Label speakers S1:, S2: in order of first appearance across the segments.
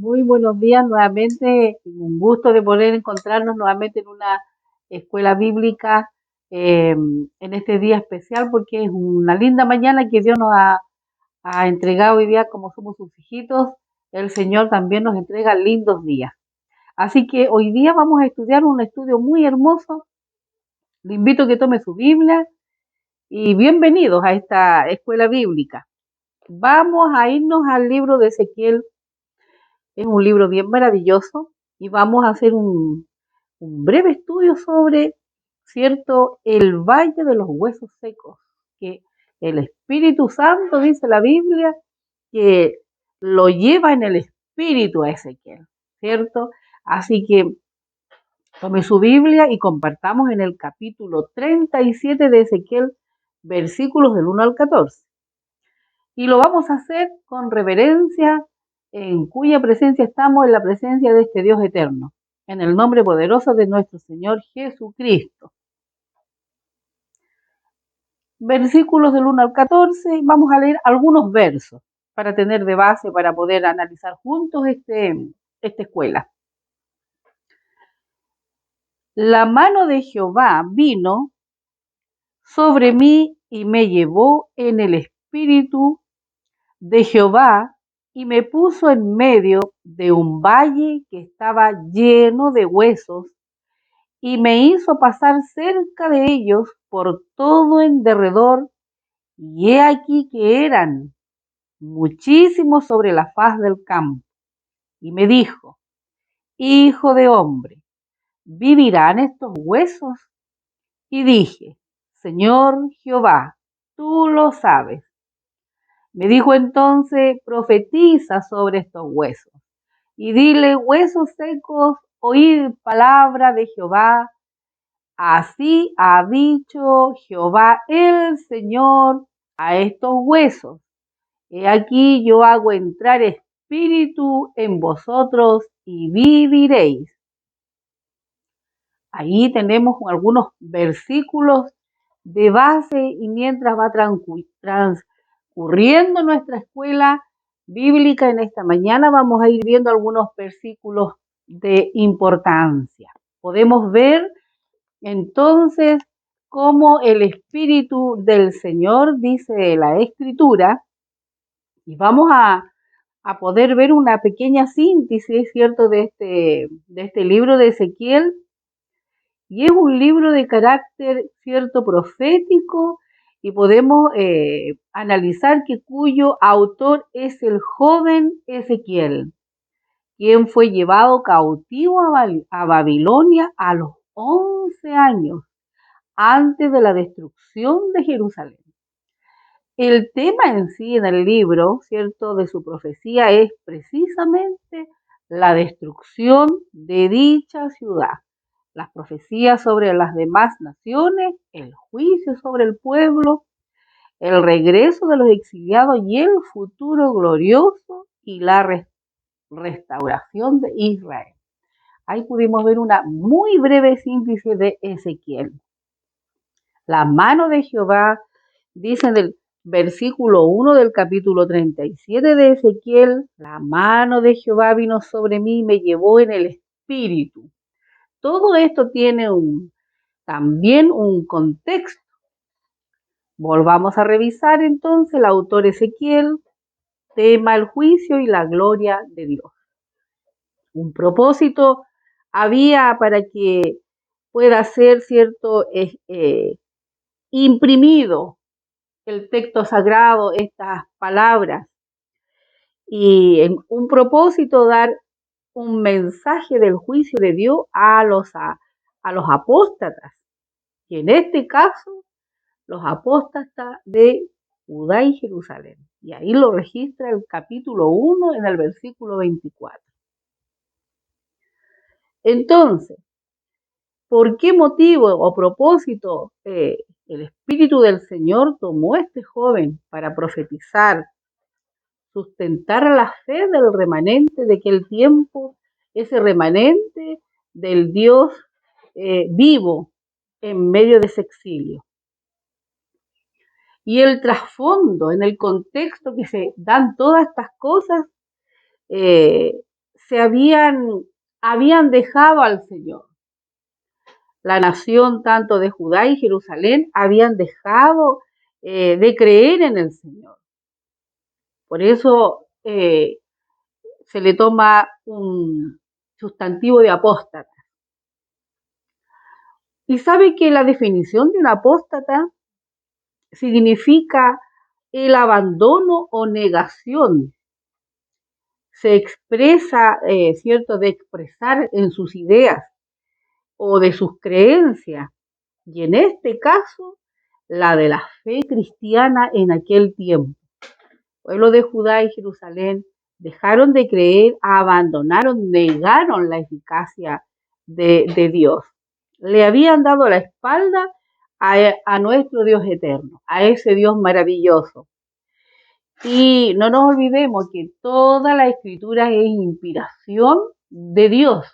S1: Muy buenos días nuevamente. Un gusto de poder encontrarnos nuevamente en una escuela bíblica en este día especial porque es una linda mañana que Dios ha entregado hoy día como somos sus hijitos. El Señor también nos entrega lindos días. Así que hoy día vamos a estudiar un estudio muy hermoso. Le invito a que tome su Biblia y bienvenidos a esta escuela bíblica. Vamos a irnos al libro de Ezequiel. Es un libro bien maravilloso y vamos a hacer un breve estudio sobre, ¿cierto?, el valle de los huesos secos, que el Espíritu Santo, dice la Biblia, que lo lleva en el espíritu a Ezequiel, ¿cierto? Así que tome su Biblia y compartamos en el capítulo 37 de Ezequiel, versículos del 1 al 14. Y lo vamos a hacer con reverencia, en cuya presencia estamos, en la presencia de este Dios eterno, en el nombre poderoso de nuestro Señor Jesucristo. Versículos del 1 al 14, vamos a leer algunos versos para tener de base, para poder analizar juntos esta escuela. La mano de Jehová vino sobre mí y me llevó en el espíritu de Jehová y me puso en medio de un valle que estaba lleno de huesos y me hizo pasar cerca de ellos por todo en derredor, y he aquí que eran muchísimos sobre la faz del campo. Y me dijo: Hijo de hombre, ¿vivirán estos huesos? Y dije: Señor Jehová, tú lo sabes. Me dijo entonces: profetiza sobre estos huesos y dile: huesos secos, oíd palabra de Jehová. Así ha dicho Jehová el Señor a estos huesos: he aquí yo hago entrar espíritu en vosotros y viviréis. Ahí tenemos algunos versículos de base y mientras va transcurriendo nuestra escuela bíblica en esta mañana vamos a ir viendo algunos versículos de importancia. Podemos ver entonces cómo el Espíritu del Señor, dice la Escritura, y vamos a poder ver una pequeña síntesis, ¿cierto?, de este libro de Ezequiel. Y es un libro de carácter, cierto, profético, y podemos analizar que cuyo autor es el joven Ezequiel, quien fue llevado cautivo a Babilonia a los 11 años antes de la destrucción de Jerusalén. El tema en sí en el libro, cierto, de su profecía es precisamente la destrucción de dicha ciudad, las profecías sobre las demás naciones, el juicio sobre el pueblo, el regreso de los exiliados y el futuro glorioso y la restauración de Israel. Ahí pudimos ver una muy breve síntesis de Ezequiel. La mano de Jehová, dice en el versículo 1 del capítulo 37 de Ezequiel, la mano de Jehová vino sobre mí y me llevó en el espíritu. Todo esto tiene también un contexto. Volvamos a revisar entonces el autor Ezequiel, tema el juicio y la gloria de Dios. Un propósito había para que pueda ser, cierto, imprimido el texto sagrado, estas palabras, y en un propósito dar un mensaje del juicio de Dios a los apóstatas, y en este caso los apóstatas de Judá y Jerusalén. Y ahí lo registra el capítulo 1 en el versículo 24. Entonces, ¿por qué motivo o propósito el Espíritu del Señor tomó a este joven para profetizar, sustentar la fe del remanente de aquel tiempo, ese remanente del Dios vivo en medio de ese exilio? Y el trasfondo, en el contexto que se dan todas estas cosas, habían dejado al Señor. La nación tanto de Judá y Jerusalén habían dejado de creer en el Señor. Por eso se le toma un sustantivo de apóstata. Y sabe que la definición de un apóstata significa el abandono o negación. Se expresa, ¿cierto?, de expresar en sus ideas o de sus creencias. Y en este caso, la de la fe cristiana en aquel tiempo. El pueblo de Judá y Jerusalén dejaron de creer, abandonaron, negaron la eficacia de Dios. Le habían dado la espalda a nuestro Dios eterno, a ese Dios maravilloso. Y no nos olvidemos que toda la escritura es inspiración de Dios,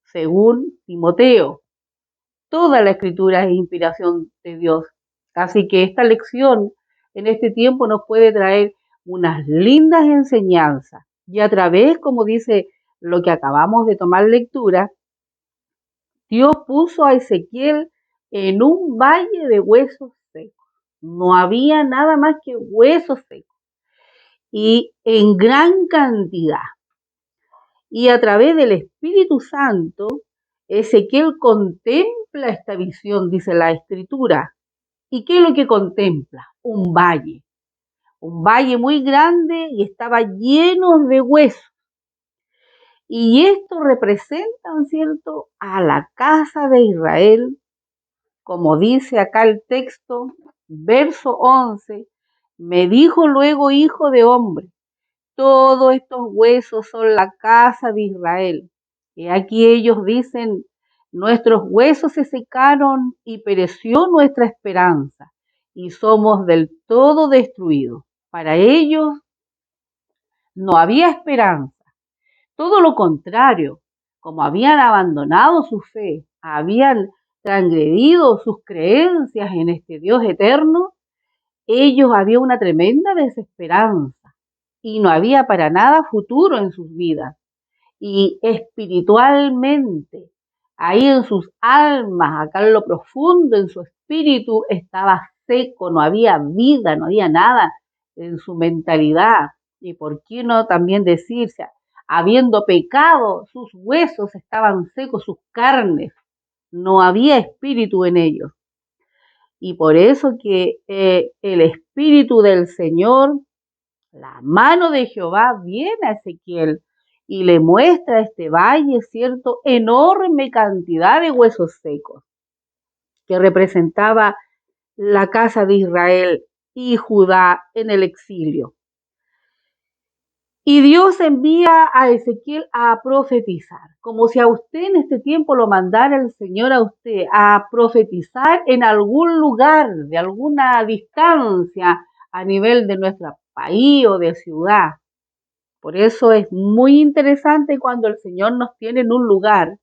S1: según Timoteo. Toda la escritura es inspiración de Dios. Así que esta lección en este tiempo nos puede traer unas lindas enseñanzas. Y a través, como dice lo que acabamos de tomar lectura, Dios puso a Ezequiel en un valle de huesos secos. No había nada más que huesos secos y en gran cantidad. Y a través del Espíritu Santo, Ezequiel contempla esta visión, dice la Escritura. ¿Y qué es lo que contempla? Un valle muy grande y estaba lleno de huesos. Y esto representa, ¿cierto?, a la casa de Israel, como dice acá el texto, verso 11, me dijo luego, hijo de hombre, todos estos huesos son la casa de Israel. Y aquí ellos dicen, nuestros huesos se secaron y pereció nuestra esperanza y somos del todo destruidos. Para ellos no había esperanza. Todo lo contrario, como habían abandonado su fe, habían transgredido sus creencias en este Dios eterno, ellos había una tremenda desesperanza y no había para nada futuro en sus vidas. Y espiritualmente, ahí en sus almas, acá en lo profundo, en su espíritu, estaba seco, no había vida, no había nada en su mentalidad. Y por qué no también decirse, habiendo pecado, sus huesos estaban secos, sus carnes, no había espíritu en ellos. Y por eso que el espíritu del Señor, la mano de Jehová viene a Ezequiel y le muestra este valle, ¿cierto?, enorme cantidad de huesos secos que representaba la casa de Israel y Judá en el exilio. Y Dios envía a Ezequiel a profetizar, como si a usted en este tiempo lo mandara el Señor a usted a profetizar en algún lugar, de alguna distancia a nivel de nuestro país o de ciudad. Por eso es muy interesante cuando el Señor nos tiene en un lugar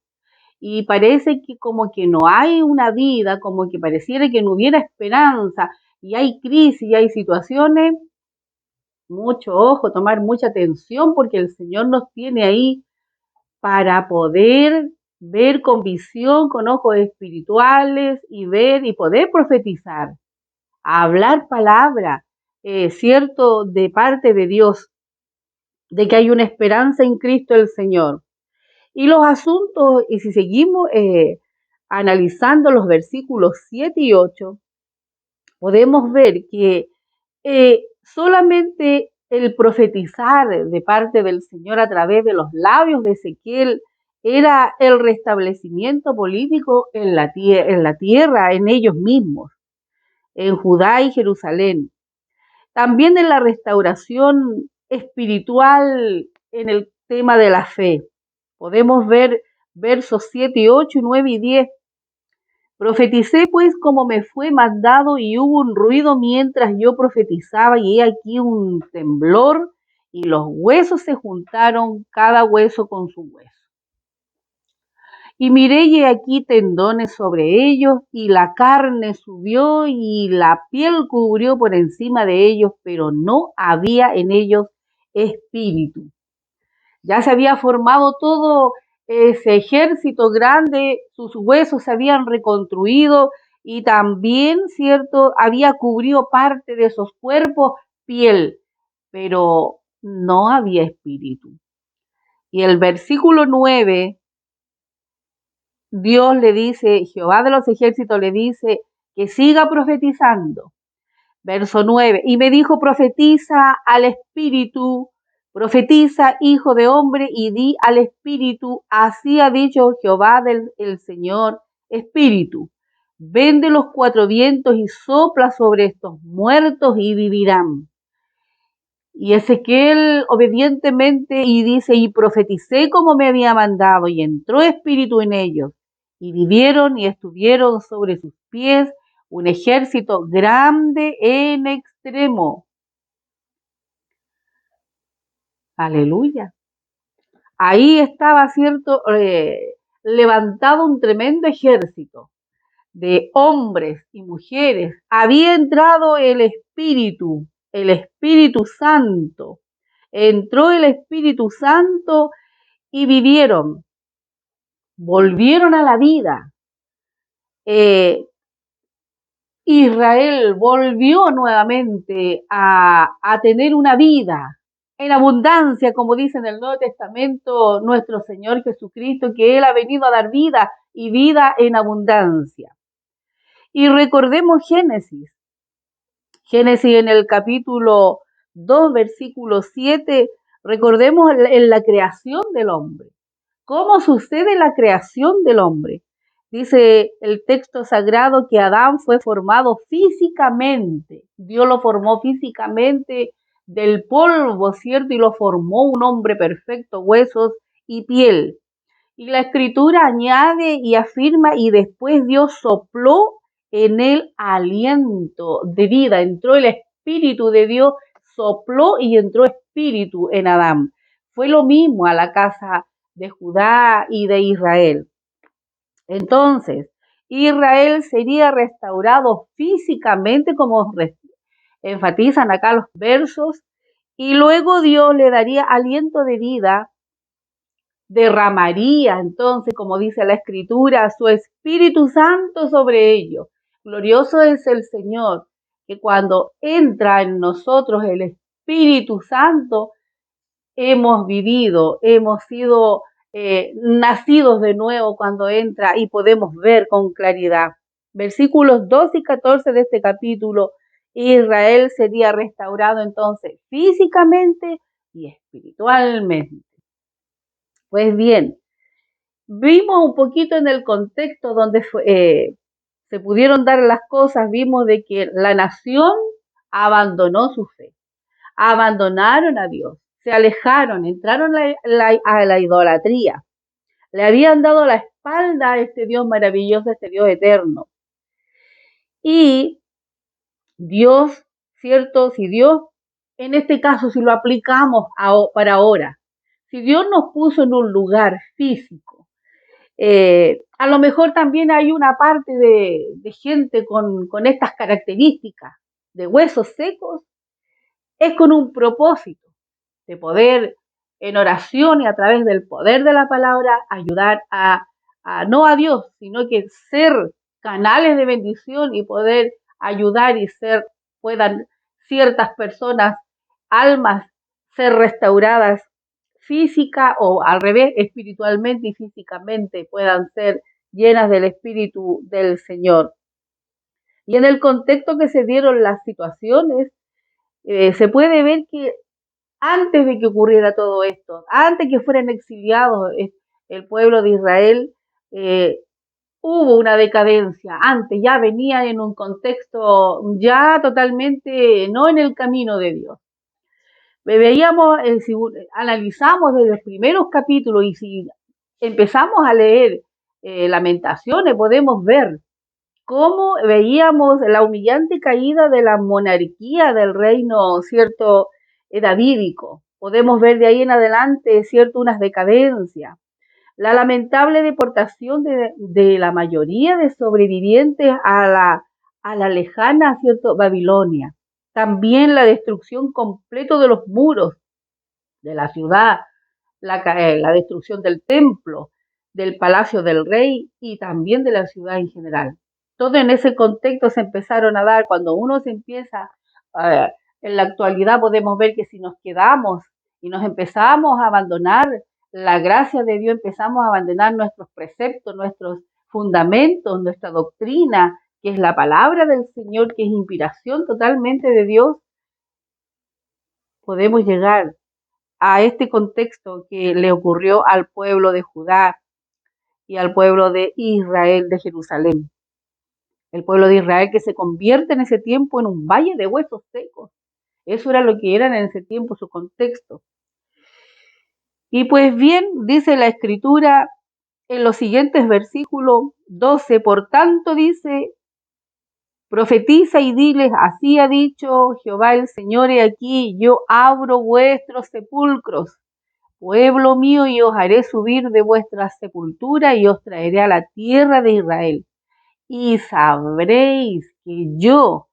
S1: y parece que como que no hay una vida, como que pareciera que no hubiera esperanza y hay crisis y hay situaciones. Mucho ojo, tomar mucha atención porque el Señor nos tiene ahí para poder ver con visión, con ojos espirituales y ver y poder profetizar, hablar palabra, cierto, de parte de Dios, de que hay una esperanza en Cristo el Señor. Y los asuntos, y si seguimos analizando los versículos 7 y 8, podemos ver que solamente el profetizar de parte del Señor a través de los labios de Ezequiel era el restablecimiento político en la tierra, en ellos mismos, en Judá y Jerusalén. También en la restauración espiritual en el tema de la fe. Podemos ver versos 7 y 8, 9 y 10. Profeticé pues como me fue mandado y hubo un ruido mientras yo profetizaba y he aquí un temblor y los huesos se juntaron cada hueso con su hueso. Y miré y aquí tendones sobre ellos y la carne subió y la piel cubrió por encima de ellos, pero no había en ellos espíritu. Ya se había formado todo ese ejército grande, sus huesos se habían reconstruido y también, ¿cierto?, había cubrido parte de esos cuerpos piel, pero no había espíritu. Y el versículo 9, Dios le dice, Jehová de los ejércitos le dice que siga profetizando. Verso 9, y me dijo, profetiza al espíritu, profetiza, hijo de hombre, y di al espíritu, así ha dicho Jehová el Señor, espíritu, ven de los cuatro vientos y sopla sobre estos muertos y vivirán. Y Ezequiel obedientemente y dice, y profeticé como me había mandado, y entró espíritu en ellos, y vivieron y estuvieron sobre sus pies un ejército grande en extremo. Aleluya. Ahí estaba, cierto, levantado un tremendo ejército de hombres y mujeres. Había entrado el Espíritu Santo. Entró el Espíritu Santo y vivieron, volvieron a la vida. Israel volvió nuevamente a tener una vida en abundancia, como dice en el Nuevo Testamento nuestro Señor Jesucristo, que Él ha venido a dar vida y vida en abundancia. Y recordemos Génesis en el capítulo 2, versículo 7, recordemos en la creación del hombre. ¿Cómo sucede la creación del hombre? Dice el texto sagrado que Adán fue formado físicamente. Dios lo formó físicamente del polvo, ¿cierto? Y lo formó un hombre perfecto, huesos y piel. Y la escritura añade y afirma, y después Dios sopló en él aliento de vida. Entró el espíritu de Dios, sopló y entró espíritu en Adán. Fue lo mismo a la casa de Judá y de Israel. Entonces, Israel sería restaurado físicamente, como enfatizan acá los versos, y luego Dios le daría aliento de vida, derramaría entonces, como dice la Escritura, su Espíritu Santo sobre ellos. Glorioso es el Señor, que cuando entra en nosotros el Espíritu Santo, hemos vivido, hemos sido nacidos de nuevo cuando entra y podemos ver con claridad. Versículos 12 y 14 de este capítulo, Israel sería restaurado entonces físicamente y espiritualmente. Pues bien, vimos un poquito en el contexto donde se pudieron dar las cosas, vimos de que la nación abandonó su fe, abandonaron a Dios, se alejaron, entraron a la idolatría, le habían dado la espalda a este Dios maravilloso, a este Dios eterno. Y Dios, ¿cierto? Si Dios, en este caso, si lo aplicamos para ahora, si Dios nos puso en un lugar físico, a lo mejor también hay una parte de gente con estas características de huesos secos, es con un propósito de poder en oración y a través del poder de la palabra ayudar no a Dios, sino que ser canales de bendición y poder ayudar y puedan ciertas personas, almas, ser restauradas física o al revés, espiritualmente y físicamente puedan ser llenas del Espíritu del Señor. Y en el contexto que se dieron las situaciones, se puede ver que antes de que ocurriera todo esto, antes que fueran exiliados el pueblo de Israel, hubo una decadencia. Antes ya venía en un contexto ya totalmente no en el camino de Dios. Veíamos, si analizamos desde los primeros capítulos y si empezamos a leer Lamentaciones, podemos ver cómo veíamos la humillante caída de la monarquía del reino, ¿cierto?, davídico. Podemos ver de ahí en adelante, ¿cierto?, unas decadencias. La lamentable deportación de la mayoría de sobrevivientes a la lejana, ¿cierto?, Babilonia. También la destrucción completa de los muros de la ciudad, la destrucción del templo, del palacio del rey y también de la ciudad en general. Todo en ese contexto se empezaron a dar. Cuando uno se empieza, eh, en la actualidad podemos ver que si nos quedamos y nos empezamos a abandonar la gracia de Dios, empezamos a abandonar nuestros preceptos, nuestros fundamentos, nuestra doctrina, que es la palabra del Señor, que es inspiración totalmente de Dios, podemos llegar a este contexto que le ocurrió al pueblo de Judá y al pueblo de Israel de Jerusalén. El pueblo de Israel que se convierte en ese tiempo en un valle de huesos secos. Eso era lo que eran en ese tiempo, su contexto. Y pues bien, dice la Escritura en los siguientes versículos 12, por tanto dice, profetiza y diles, así ha dicho Jehová el Señor, y aquí yo abro vuestros sepulcros, pueblo mío, y os haré subir de vuestra sepultura y os traeré a la tierra de Israel. Y sabréis que yo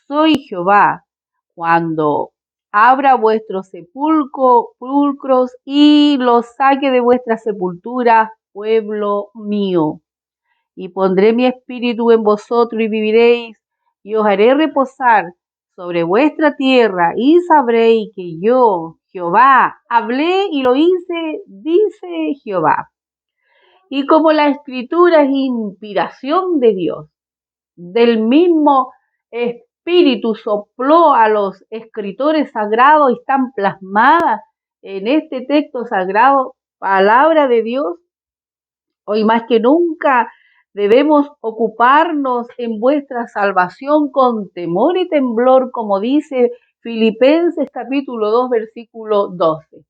S1: soy Jehová cuando abra vuestros sepulcros y los saque de vuestra sepultura, pueblo mío. Y pondré mi espíritu en vosotros y viviréis, y os haré reposar sobre vuestra tierra, y sabréis que yo, Jehová, hablé y lo hice, dice Jehová. Y como la escritura es inspiración de Dios, del mismo espíritu sopló a los escritores sagrados y están plasmadas en este texto sagrado, palabra de Dios, hoy más que nunca debemos ocuparnos en vuestra salvación con temor y temblor, como dice Filipenses capítulo 2, versículo 12.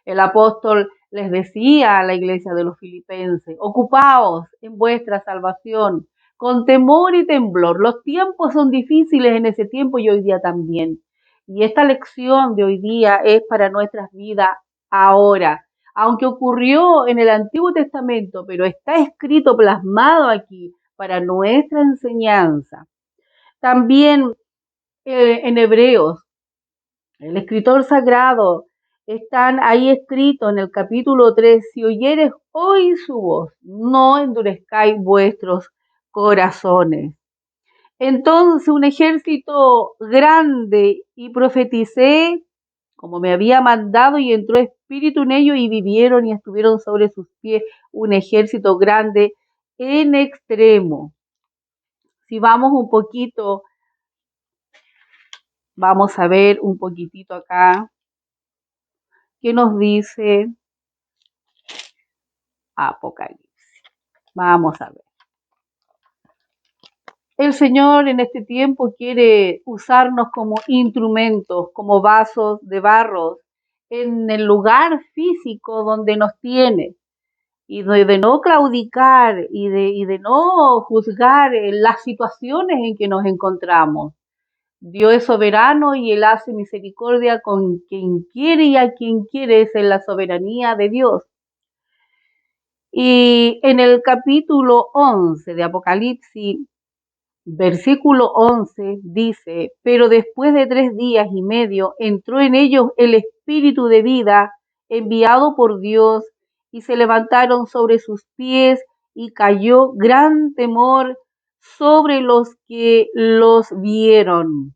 S1: El apóstol les decía a la iglesia de los filipenses, ocupaos en vuestra salvación con temor y temblor. Los tiempos son difíciles en ese tiempo y hoy día también. Y esta lección de hoy día es para nuestras vidas ahora. Aunque ocurrió en el Antiguo Testamento, pero está escrito, plasmado aquí para nuestra enseñanza. También en Hebreos, el escritor sagrado, están ahí escrito en el capítulo 3, si oyeres hoy su voz, no endurezcáis vuestros corazones. Entonces un ejército grande y profeticé como me había mandado y entró espíritu en ellos y vivieron y estuvieron sobre sus pies un ejército grande en extremo. Si vamos un poquito, vamos a ver un poquitito acá. ¿Qué nos dice Apocalipsis? Vamos a ver. El Señor en este tiempo quiere usarnos como instrumentos, como vasos de barro, en el lugar físico donde nos tiene, y de no claudicar y de no juzgar las situaciones en que nos encontramos. Dios es soberano y Él hace misericordia con quien quiere y a quien quiere, esa es la soberanía de Dios. Y en el capítulo 11 de Apocalipsis, versículo 11 dice, pero después de 3 días y medio entró en ellos el espíritu de vida enviado por Dios y se levantaron sobre sus pies y cayó gran temor sobre los que los vieron,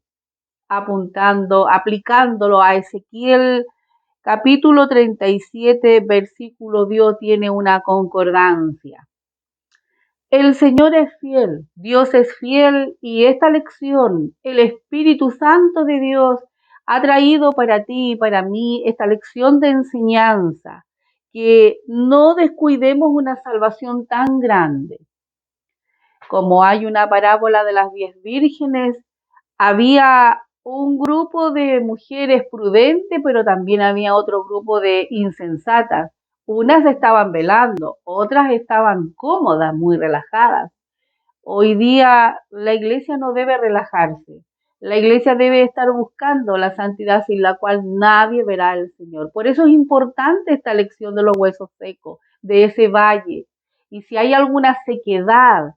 S1: aplicándolo a Ezequiel capítulo 37, versículo Dios tiene una concordancia. El Señor es fiel, Dios es fiel y esta lección, el Espíritu Santo de Dios ha traído para ti y para mí esta lección de enseñanza, que no descuidemos una salvación tan grande. Como hay una parábola de las 10 vírgenes, había un grupo de mujeres prudentes, pero también había otro grupo de insensatas. Unas estaban velando, otras estaban cómodas, muy relajadas. Hoy día la iglesia no debe relajarse. La iglesia debe estar buscando la santidad sin la cual nadie verá al Señor. Por eso es importante esta lección de los huesos secos, de ese valle. Y si hay alguna sequedad,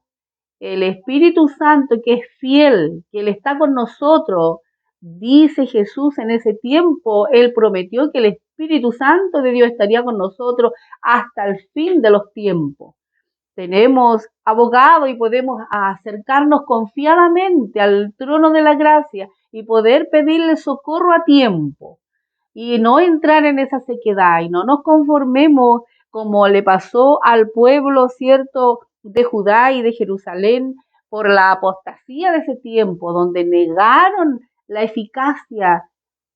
S1: el Espíritu Santo que es fiel, que Él está con nosotros, dice Jesús en ese tiempo, Él prometió que el Espíritu Santo de Dios estaría con nosotros hasta el fin de los tiempos. Tenemos abogado y podemos acercarnos confiadamente al trono de la gracia y poder pedirle socorro a tiempo y no entrar en esa sequedad y no nos conformemos como le pasó al pueblo, cierto, de Judá y de Jerusalén por la apostasía de ese tiempo, donde negaron la eficacia,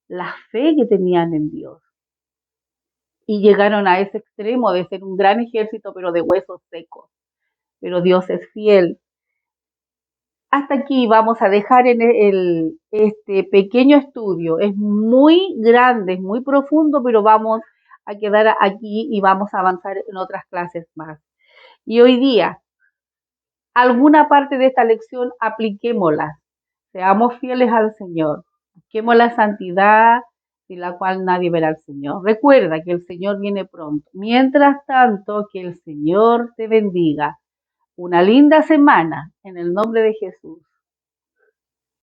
S1: la fe que tenían en Dios y llegaron a ese extremo de ser un gran ejército, pero de huesos secos. Pero Dios es fiel. Hasta aquí vamos a dejar este pequeño estudio. Es muy grande, es muy profundo, pero vamos a quedar aquí y vamos a avanzar en otras clases más. Y hoy día, alguna parte de esta lección apliquémosla. Seamos fieles al Señor. Busquemos la santidad sin la cual nadie verá al Señor. Recuerda que el Señor viene pronto. Mientras tanto, que el Señor te bendiga. Una linda semana en el nombre de Jesús.